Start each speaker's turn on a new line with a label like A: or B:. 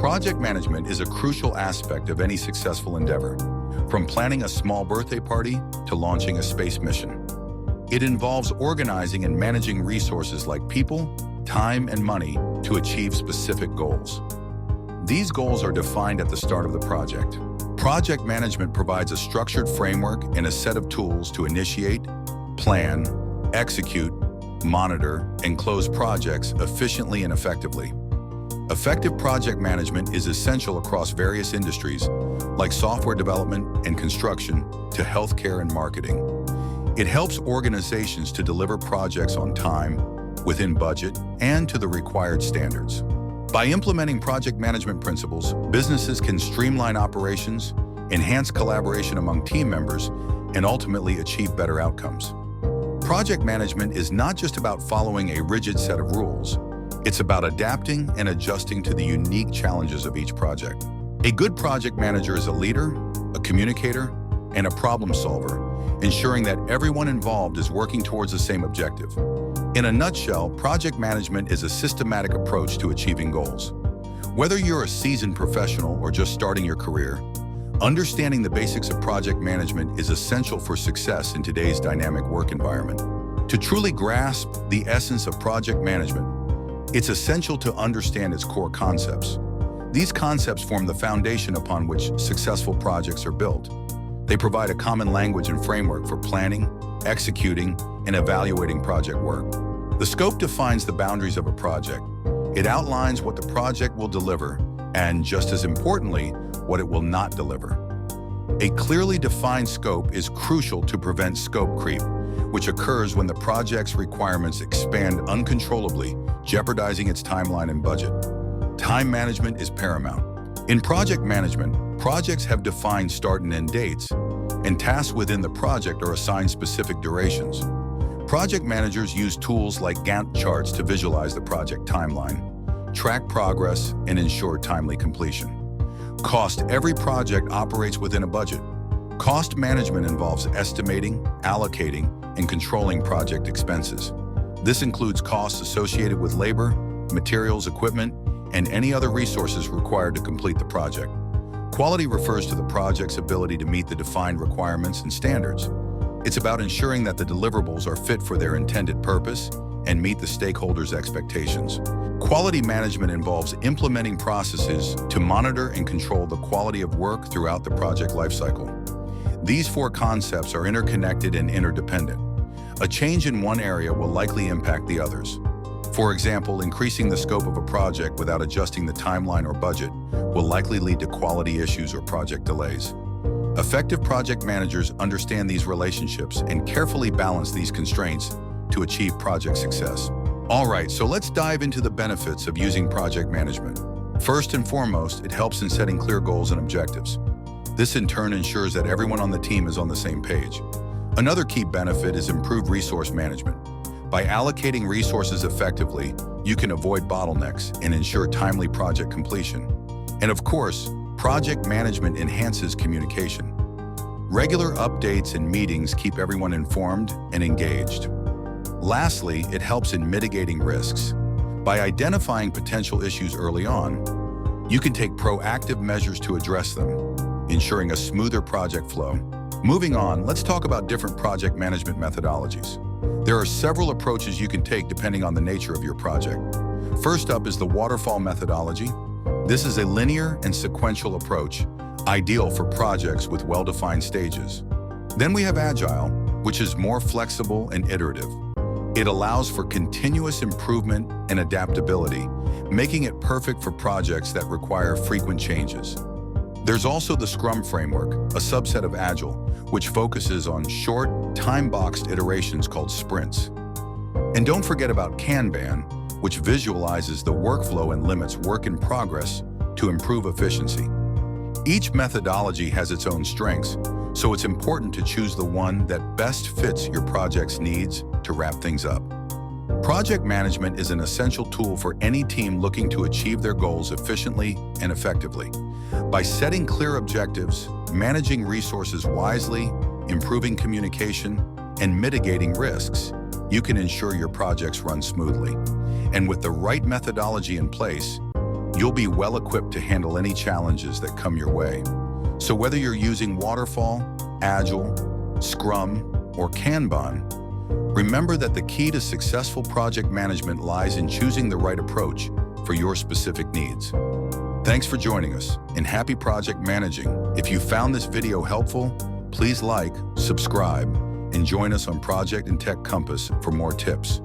A: Project management is a crucial aspect of any successful endeavor, from planning a small birthday party to launching a space mission. It involves organizing and managing resources like people, time, and money to achieve specific goals. These goals are defined at the start of the project. Project management provides a structured framework and a set of tools to initiate, plan, execute, monitor, and close projects efficiently and effectively. Effective project management is essential across various industries, like software development and construction to healthcare and marketing. It helps organizations to deliver projects on time, within budget, and to the required standards. By implementing project management principles, businesses can streamline operations, enhance collaboration among team members, and ultimately achieve better outcomes. Project management is not just about following a rigid set of rules. It's about adapting and adjusting to the unique challenges of each project. A good project manager is a leader, a communicator, and a problem solver, ensuring that everyone involved is working towards the same objective. In a nutshell, project management is a systematic approach to achieving goals. Whether you're a seasoned professional or just starting your career, understanding the basics of project management is essential for success in today's dynamic work environment. To truly grasp the essence of project management, it's essential to understand its core concepts. These concepts form the foundation upon which successful projects are built. They provide a common language and framework for planning, executing, and evaluating project work. The scope defines the boundaries of a project. It outlines what the project will deliver, and just as importantly, what it will not deliver. A clearly defined scope is crucial to prevent scope creep, which occurs when the project's requirements expand uncontrollably, jeopardizing its timeline and budget. Time management is paramount. In project management, projects have defined start and end dates, and tasks within the project are assigned specific durations. Project managers use tools like Gantt charts to visualize the project timeline, track progress, and ensure timely completion. Every project operates within a budget. Cost management involves estimating, allocating, and controlling project expenses. This includes costs associated with labor, materials, equipment, and any other resources required to complete the project. Quality refers to the project's ability to meet the defined requirements and standards. It's about ensuring that the deliverables are fit for their intended purpose and meet the stakeholders' expectations. Quality management involves implementing processes to monitor and control the quality of work throughout the project lifecycle. These four concepts are interconnected and interdependent. A change in one area will likely impact the others. For example, increasing the scope of a project without adjusting the timeline or budget will likely lead to quality issues or project delays. Effective project managers understand these relationships and carefully balance these constraints to achieve project success. All right, so let's dive into the benefits of using project management. First and foremost, it helps in setting clear goals and objectives. This in turn ensures that everyone on the team is on the same page. Another key benefit is improved resource management. By allocating resources effectively, you can avoid bottlenecks and ensure timely project completion. And of course, project management enhances communication. Regular updates and meetings keep everyone informed and engaged. Lastly, it helps in mitigating risks. By identifying potential issues early on, you can take proactive measures to address them, ensuring a smoother project flow. Moving on, let's talk about different project management methodologies. There are several approaches you can take depending on the nature of your project. First up is the waterfall methodology. This is a linear and sequential approach, ideal for projects with well-defined stages. Then we have agile, which is more flexible and iterative. It allows for continuous improvement and adaptability, making it perfect for projects that require frequent changes. There's also the Scrum framework, a subset of Agile, which focuses on short, time-boxed iterations called sprints. And don't forget about Kanban, which visualizes the workflow and limits work in progress to improve efficiency. Each methodology has its own strengths, so it's important to choose the one that best fits your project's needs to wrap things up. Project management is an essential tool for any team looking to achieve their goals efficiently and effectively. By setting clear objectives, managing resources wisely, improving communication, and mitigating risks, you can ensure your projects run smoothly. And with the right methodology in place, you'll be well equipped to handle any challenges that come your way. So whether you're using Waterfall, Agile, Scrum, or Kanban, remember that the key to successful project management lies in choosing the right approach for your specific needs. Thanks for joining us in Happy Project Managing. If you found this video helpful, please like, subscribe, and join us on Project and Tech Compass for more tips.